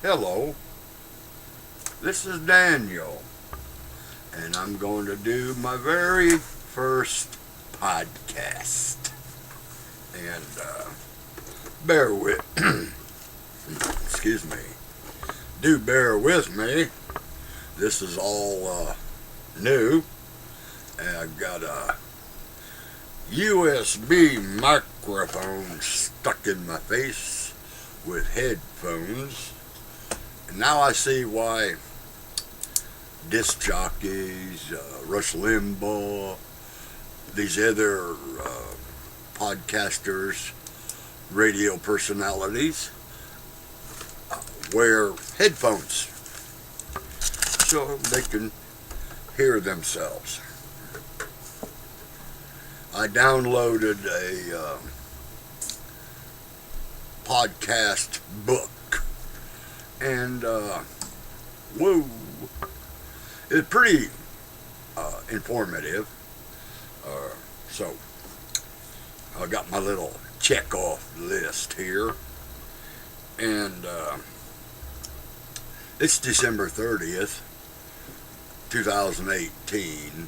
Hello, this is Daniel, and I'm going to do my very first podcast. And bear with, excuse me, do bear with me. This is all new, and I've got a USB microphone stuck in my face with headphones. And now I see why disc jockeys, Rush Limbaugh, these other podcasters, radio personalities wear headphones so they can hear themselves. I downloaded a podcast book, and whoa, it's pretty informative. So I got my little check off list here, and it's December 30th, 2018,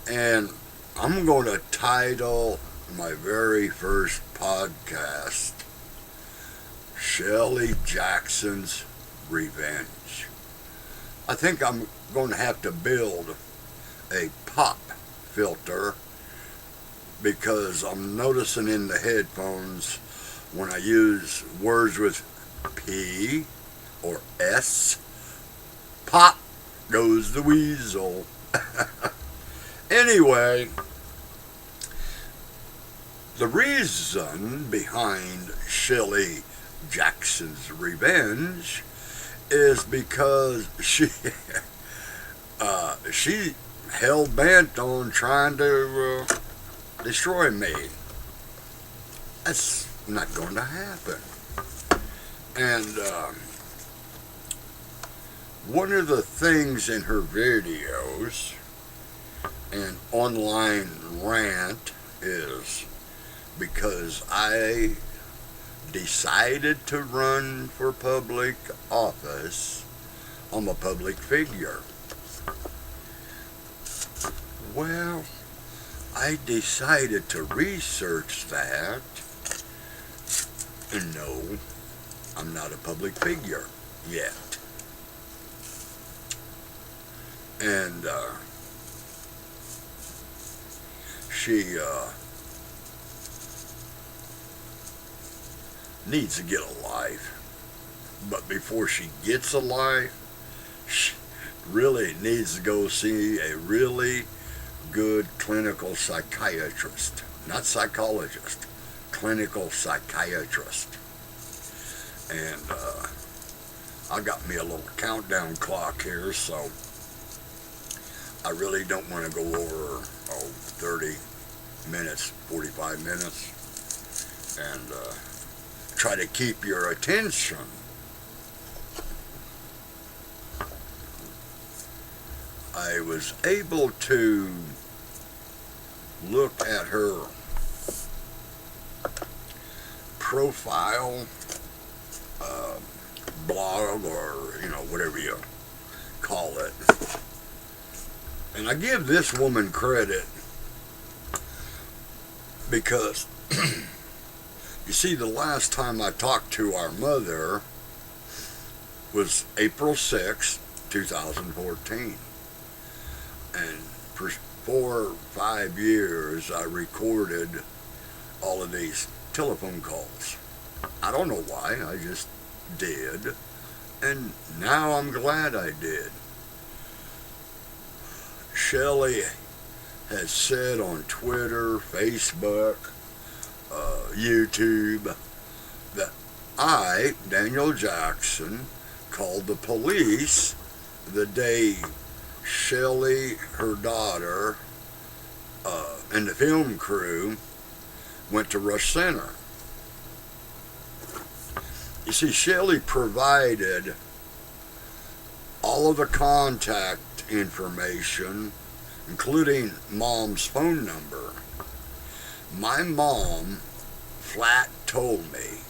and I'm going to title my very first podcast Shelly Jackson's Revenge. I think I'm going to have to build a pop filter because I'm noticing in the headphones when I use words with P or S, pop goes the weasel. Anyway, the reason behind Shelly Jackson's Revenge is because she hell bent on trying to destroy me. That's not going to happen. And one of the things in her videos and online rant is because I decided to run for public office, I'm a public figure. Well, I decided to research that, and no, I'm not a public figure yet. And she needs to get a life. But before she gets a life, she really needs to go see a really good clinical psychiatrist. Not psychologist, clinical psychiatrist. And I got me a little countdown clock here, so I really don't want to go over 30 minutes, 45 minutes, and try to keep your attention. I was able to look at her profile, blog, or whatever you call it. And I give this woman credit because you see, the last time I talked to our mother was April 6, 2014. And for 4 or 5 years, I recorded all of these telephone calls. I don't know why, I just did. And now I'm glad I did. Shelly has said on Twitter, Facebook, YouTube, that I, Daniel Jackson, called the police the day Shelly, her daughter, and the film crew went to Rush Center. You see, Shelly provided all of the contact information, including Mom's phone number. My mom flat told me,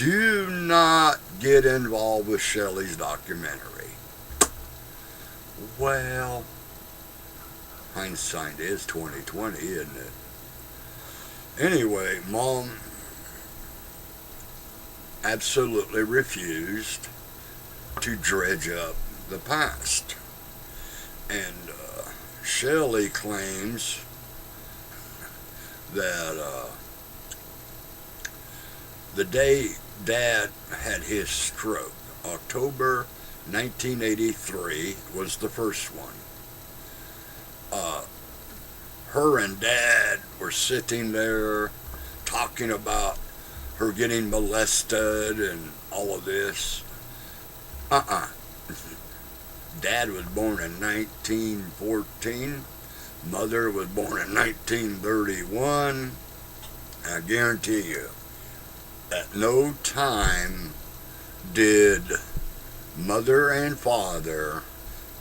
do not get involved with Shelly's documentary. Well, hindsight is 2020, isn't it? Anyway, Mom absolutely refused to dredge up the past. And Shelly claims that the day Dad had his stroke, October 1983, was the first one. Her and Dad were sitting there talking about her getting molested and all of this. Dad was born in 1914. Mother was born in 1931. I guarantee you, at no time did Mother and Father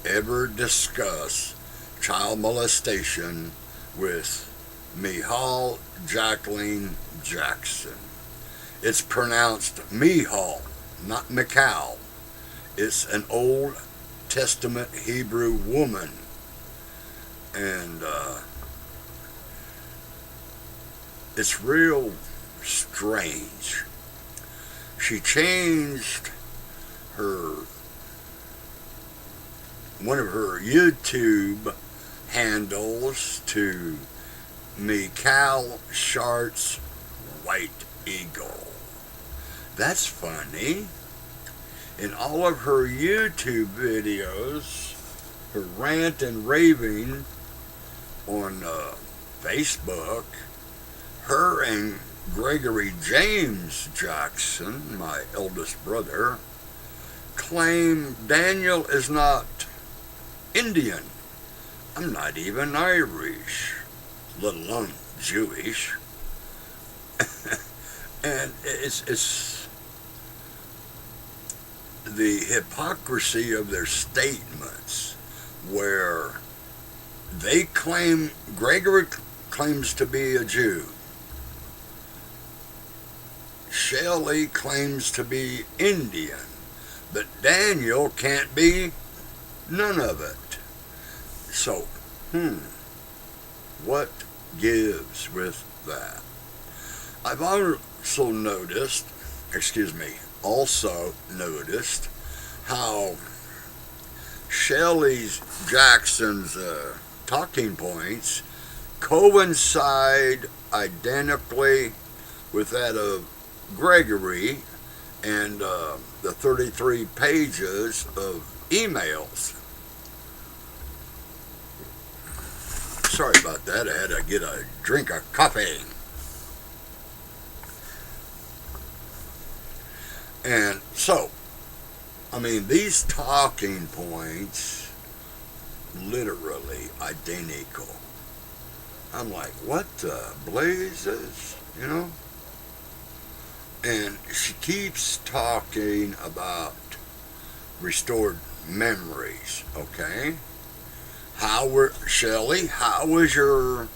ever discuss child molestation with Michal Jacqueline Jackson. It's pronounced Michal, not Michal. It's an Old Testament Hebrew woman. And it's real strange. She changed one of her YouTube handles to Michal Shart's White Eagle. That's funny. In all of her YouTube videos, her rant and raving on Facebook, her and Gregory James Jackson, my eldest brother, claim Daniel is not Indian. I'm not even Irish, let alone Jewish. And it's the hypocrisy of their statements, where they claim, Gregory claims to be a Jew, Shelly claims to be Indian, but Daniel can't be none of it. So, what gives with that? I've also noticed how Shelly Jackson's talking points coincide identically with that of Gregory and the 33 pages of emails. Sorry about that, I had to get a drink of coffee. And so, these talking points, literally identical. I'm like, what the blazes, And she keeps talking about restored memories, okay? Shelly, how was your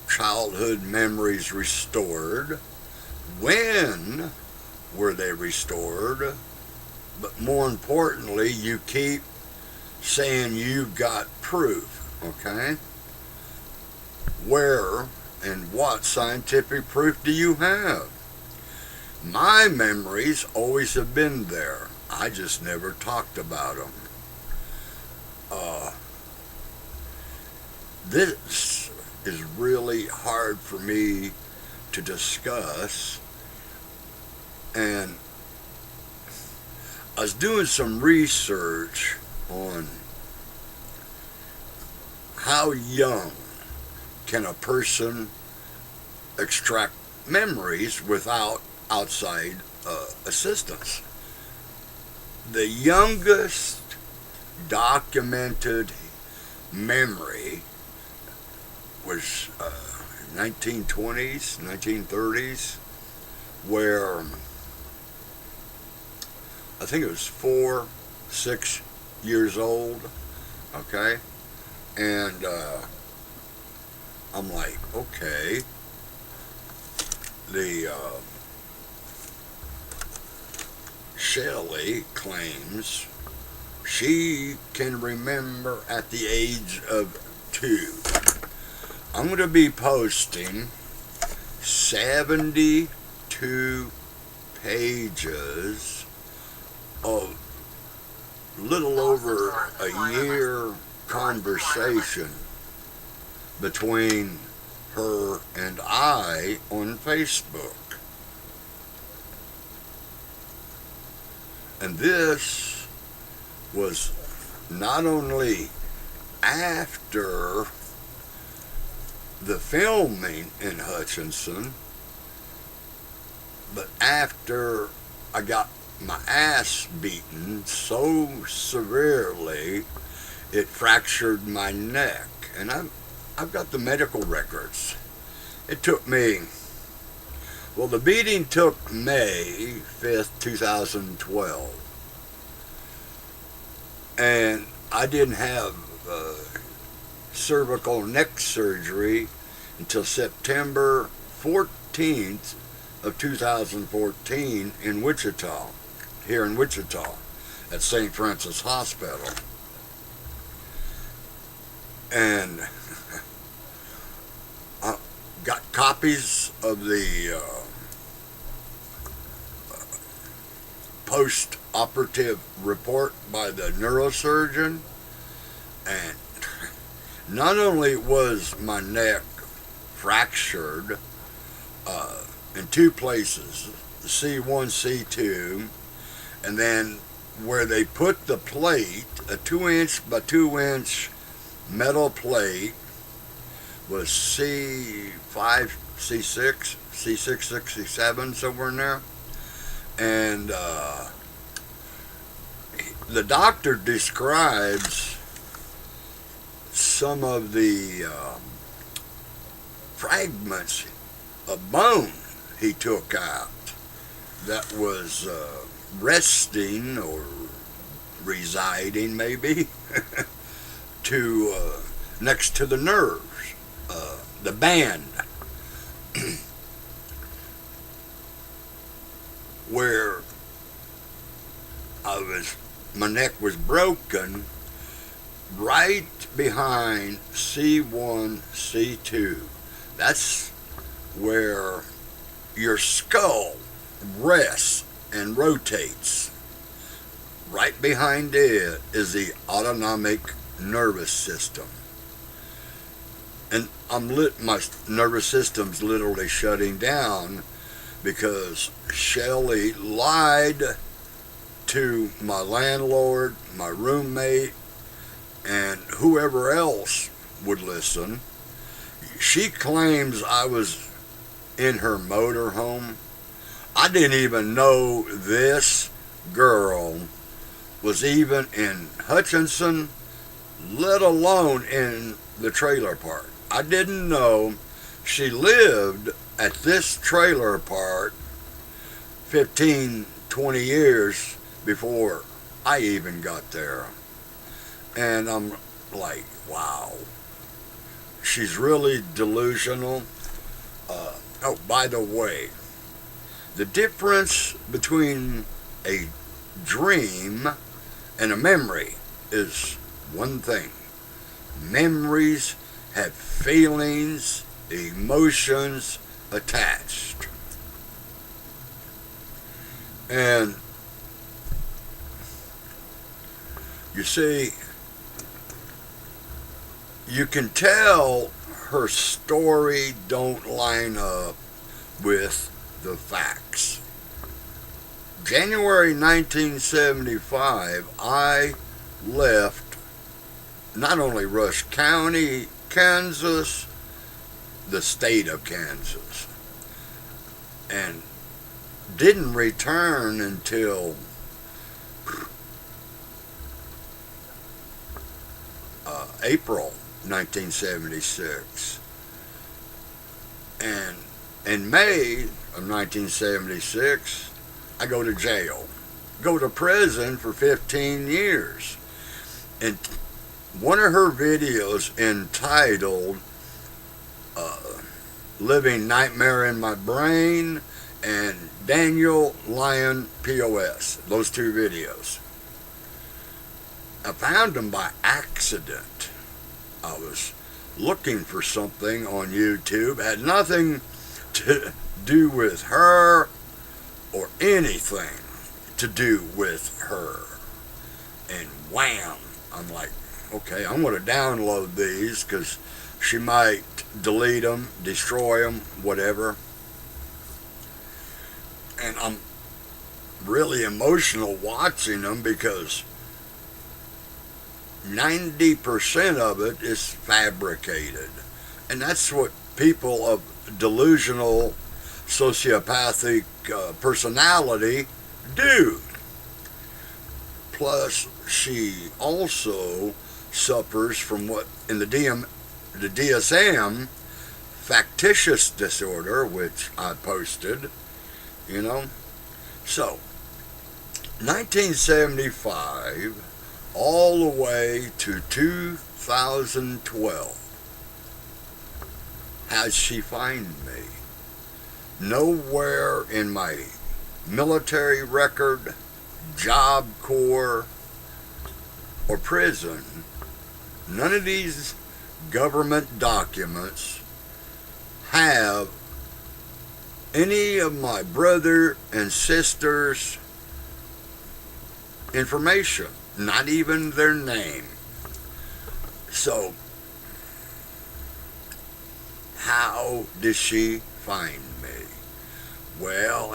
childhood memories restored? When were they restored? But more importantly, you keep saying you got proof, okay? Where and what scientific proof do you have? My memories always have been there. I just never talked about them. This is really hard for me to discuss, and I was doing some research on how young can a person extract memories without outside assistance. The youngest documented memory was 1920s, 1930s, where I think it was 4, 6 years old, okay? And I'm like, okay, Shelly claims she can remember at the age of 2. I'm going to be posting 72 pages of little over a year conversation between her and I on Facebook. And this was not only after the filming in Hutchinson, but after I got my ass beaten so severely it fractured my neck. And I've got the medical records. It took me, well, the beating took May 5th, 2012. And I didn't have cervical neck surgery until September 14th of 2014 in Wichita, here in Wichita, at St. Francis Hospital. And I got copies of the post-operative report by the neurosurgeon, and not only was my neck fractured in 2 places, C1, C2, and then where they put the plate, a 2-inch by 2-inch metal plate, was C5, C6, C6, C7, somewhere in there. And the doctor describes some of the fragments of bone he took out that was resting or residing maybe to next to the nerves, the band where my neck was broken, right behind C1, C2. That's where your skull rests and rotates. Right behind it is the autonomic nervous system. And my nervous system's literally shutting down because Shelly lied to my landlord, my roommate, and whoever else would listen. She claims I was in her motorhome. I didn't even know this girl was even in Hutchinson, let alone in the trailer park. I didn't know she lived at this trailer park 15, 20 years before I even got there. And I'm like, wow, she's really delusional. Oh, by the way, the difference between a dream and a memory is one thing. Memories have feelings, emotions attached. And you see, you can tell her story don't line up with the facts. January 1975, I left not only Rush County, Kansas, the state of Kansas, and didn't return until April 1976. And in May of 1976, I go to jail. Go to prison for 15 years. And one of her videos entitled Living Nightmare in My Brain and Daniel Lion POS, those two videos. I found them by accident. I was looking for something on YouTube, had nothing to do with her or anything to do with her. And wham, I'm like, okay, I'm going to download these because she might delete them, destroy them, whatever. And I'm really emotional watching them because 90% of it is fabricated. And that's what people of delusional, sociopathic personality do. Plus, she also suffers from what in the DSM, factitious disorder, which I posted, you know. So, 1975 all the way to 2012. How'd she find me? Nowhere in my military record, job corps, or prison. None of these government documents have any of my brother and sisters' information, not even their name. So, how did she find me? Well,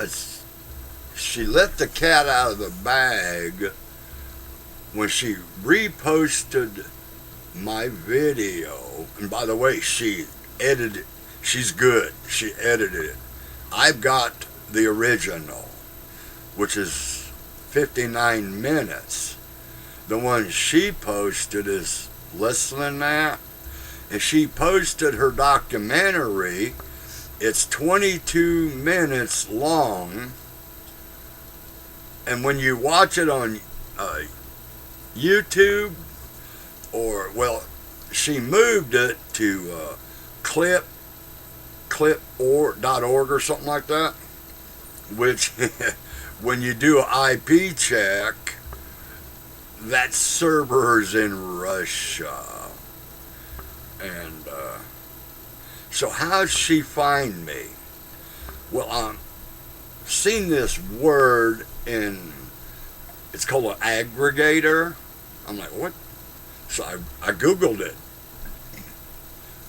she let the cat out of the bag when she reposted my video. And by the way, she edited, she's good, she edited it. I've got the original, which is 59 minutes. The one she posted is less than that. And she posted her documentary. It's 22 minutes long. And when you watch it on YouTube, or, well, she moved it to clip.org or something like that, which when you do an IP check, that server's in Russia. And so how'd she find me? Well, I've seen this word in, it's called an aggregator. I'm like, what? So I Googled it.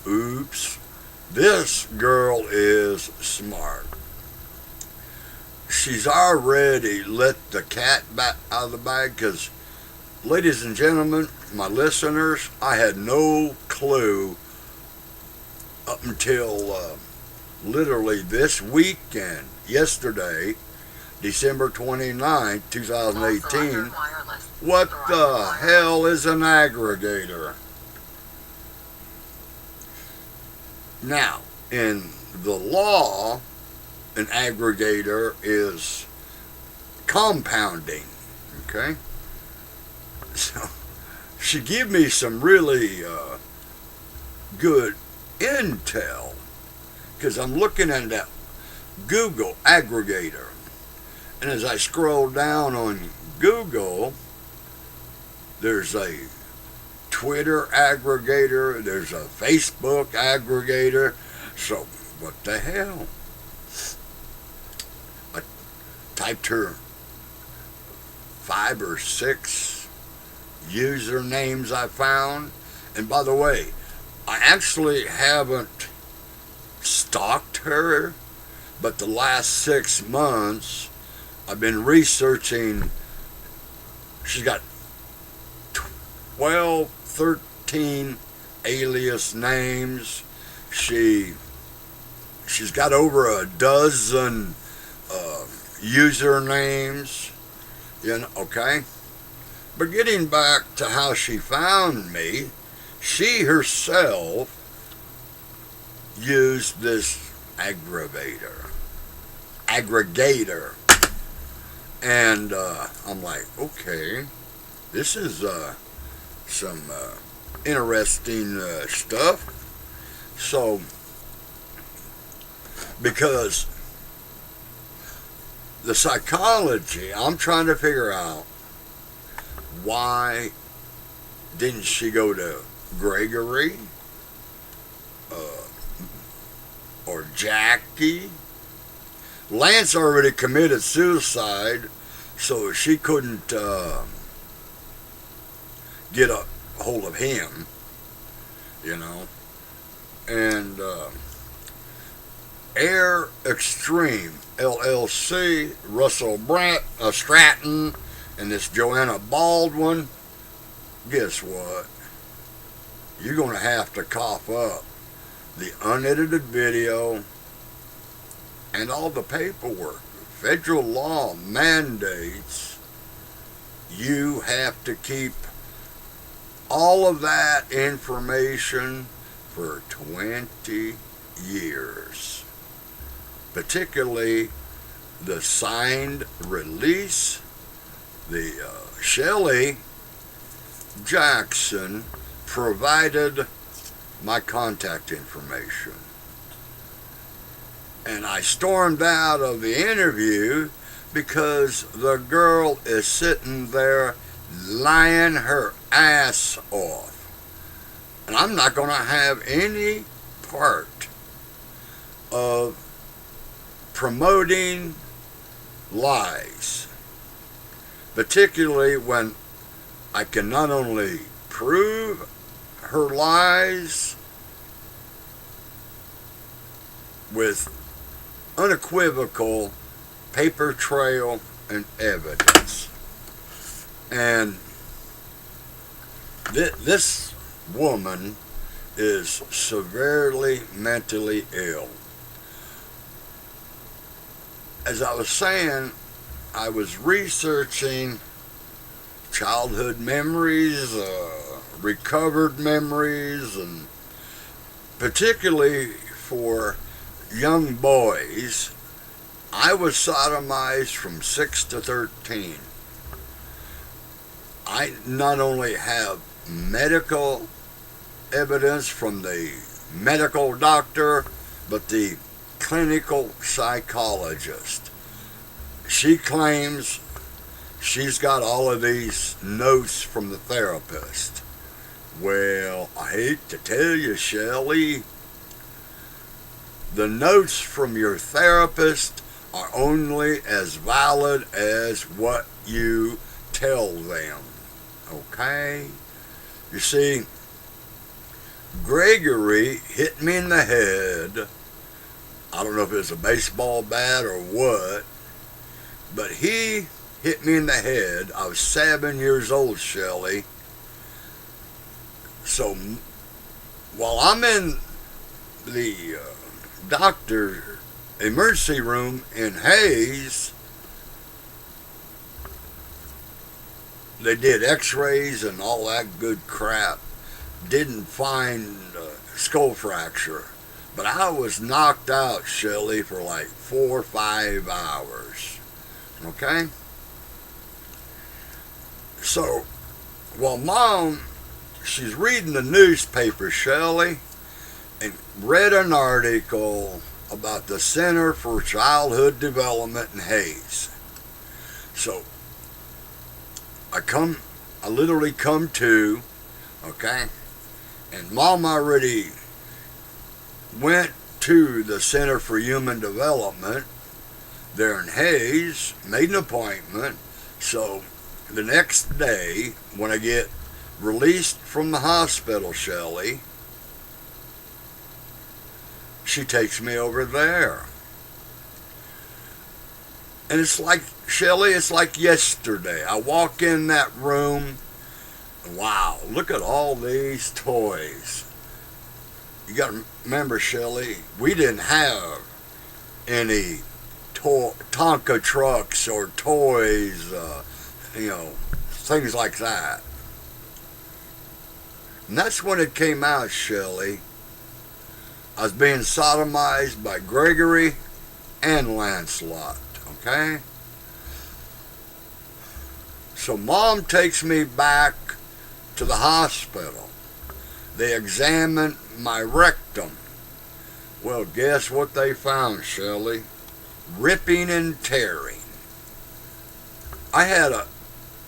Oops. This girl is smart. She's already let the cat back out of the bag because, ladies and gentlemen, my listeners, I had no clue up until literally this weekend, yesterday, December 29, 2018, what the hell is an aggregator? Now, in the law, an aggregator is compounding, okay? So, she gave me some really good intel, because I'm looking at that Google aggregator, and as I scroll down on Google, there's a Twitter aggregator, there's a Facebook aggregator. So, what the hell? I typed her 5 or 6 usernames I found. And by the way, I actually haven't stalked her, but the last 6 months I've been researching. She's got 12, 13 alias names. She's got over a dozen usernames, you know, okay? But getting back to how she found me, she herself used this aggregator. And I'm like, okay, this is some interesting stuff. So, because the psychology, I'm trying to figure out why didn't she go to Gregory uh, or Jackie? Lance already committed suicide, so she couldn't get a hold of him, you know. And Air Extreme LLC, Russell Stratton, and this Joanna Baldwin. Guess what? You're going to have to cough up the unedited video and all the paperwork. Federal law mandates you have to keep all of that information for 20 years. Particularly the signed release. The Shelly Jackson provided my contact information. And I stormed out of the interview because the girl is sitting there lying her ass off. And I'm not going to have any part of promoting lies, particularly when I can not only prove her lies with unequivocal paper trail and evidence. And this woman is severely mentally ill. As I was saying, I was researching childhood memories, recovered memories, and particularly for young boys. I was sodomized from 6 to 13. I not only have medical evidence from the medical doctor, but the clinical psychologist. She claims she's got all of these notes from the therapist. Well, I hate to tell you, Shelly, the notes from your therapist are only as valid as what you tell them. Okay? You see, Gregory hit me in the head. I don't know if it was a baseball bat or what, but he hit me in the head. I was 7 years old, Shelly. So while I'm in the doctor emergency room in Hayes, they did x-rays and all that good crap. Didn't find skull fracture. But I was knocked out, Shelly, for like 4 or 5 hours. Okay? So, while Mom, she's reading the newspaper, Shelly, and read an article about the Center for Childhood Development in Hayes. So, I literally come to, okay? And Mom already went to the Center for Human Development there in Hayes, made an appointment. So the next day, when I get released from the hospital, Shelly, she takes me over there. And it's like, Shelly, it's like yesterday. I walk in that room, wow, look at all these toys. You got to remember, Shelly, we didn't have any Tonka trucks or toys, things like that. And that's when it came out, Shelly. I was being sodomized by Gregory and Lancelot, okay? So Mom takes me back to the hospital. They examined my rectum. Well, guess what they found, Shelly? Ripping and tearing. I had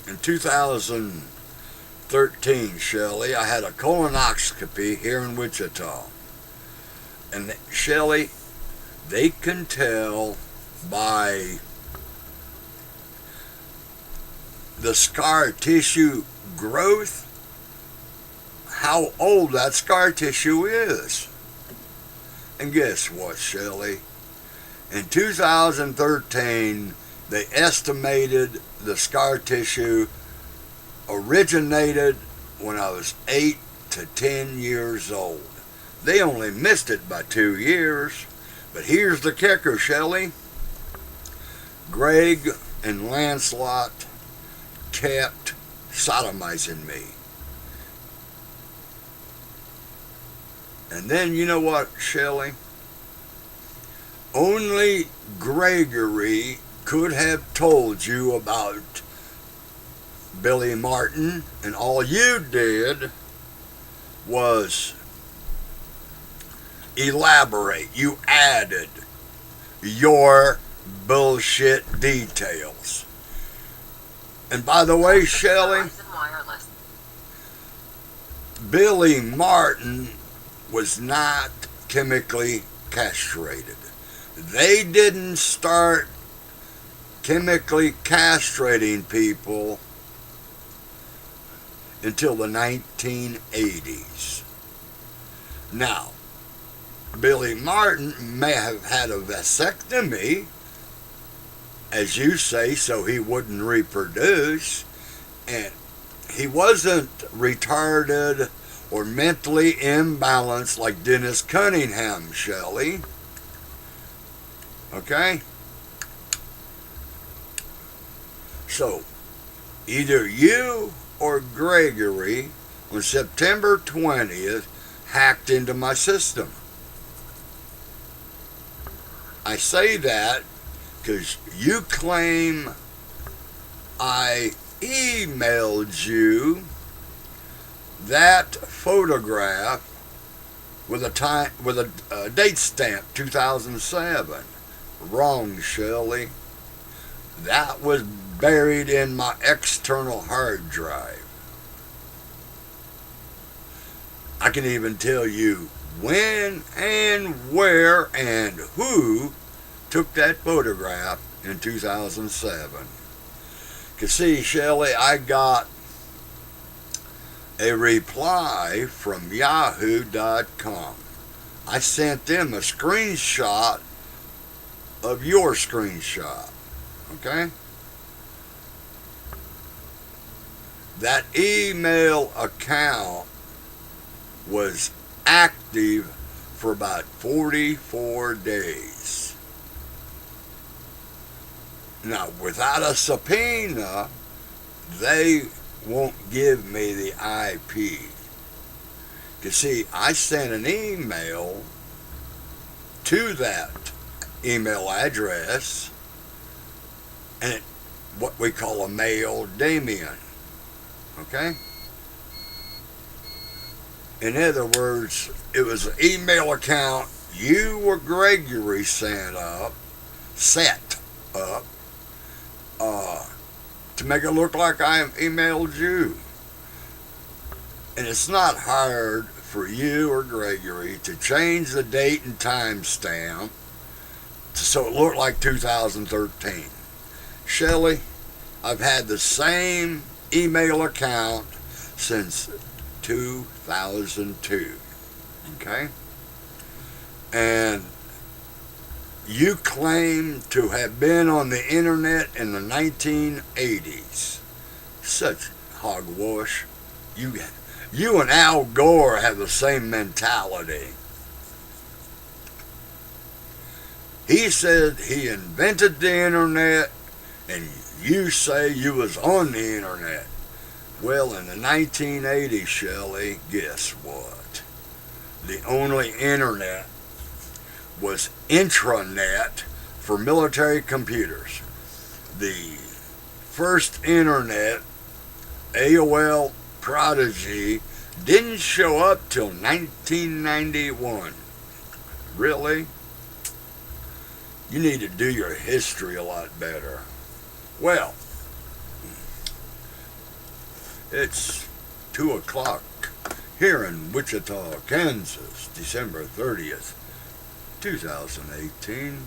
in 2013, Shelly, I had a colonoscopy here in Wichita. And Shelly, they can tell by the scar tissue growth how old that scar tissue is. And guess what, Shelly? In 2013, they estimated the scar tissue originated when I was 8 to 10 years old. They only missed it by 2 years. But here's the kicker, Shelly. Greg and Lancelot kept sodomizing me. And then, you know what, Shelly? Only Gregory could have told you about Billy Martin, and all you did was elaborate. You added your bullshit details. And by the way, Shelly, Billy Martin was not chemically castrated. They didn't start chemically castrating people until the 1980s. Now, Billy Martin may have had a vasectomy, as you say, so he wouldn't reproduce, and he wasn't retarded or mentally imbalanced like Dennis Cunningham, Shelly. Okay? So, either you or Gregory on September 20th hacked into my system. I say that because you claim I emailed you that photograph with a date stamp 2007. Wrong, Shelly. That was buried in my external hard drive. I can even tell you when and where and who took that photograph in 2007. You see, Shelly, I got a reply from yahoo.com. I sent them a screenshot of your screenshot. Okay? That email account was active for about 44 days. Now, without a subpoena, they won't give me the IP. You see, I sent an email to that email address, and what we call a mail Damien. Okay? In other words, it was an email account you or Gregory set up to make it look like I emailed you. And it's not hard for you or Gregory to change the date and time stamp so it looked like 2013. Shelly, I've had the same email account since 2002. Okay? And you claim to have been on the internet in the 1980s. Such hogwash. You and Al Gore have the same mentality. He said he invented the internet, and you say you was on the internet. Well, in the 1980s, Shelly, guess what? The only internet was intranet for military computers. The first internet, AOL Prodigy, didn't show up till 1991. Really? You need to do your history a lot better. Well, It's 2 o'clock here in Wichita, Kansas, December 30th, 2018.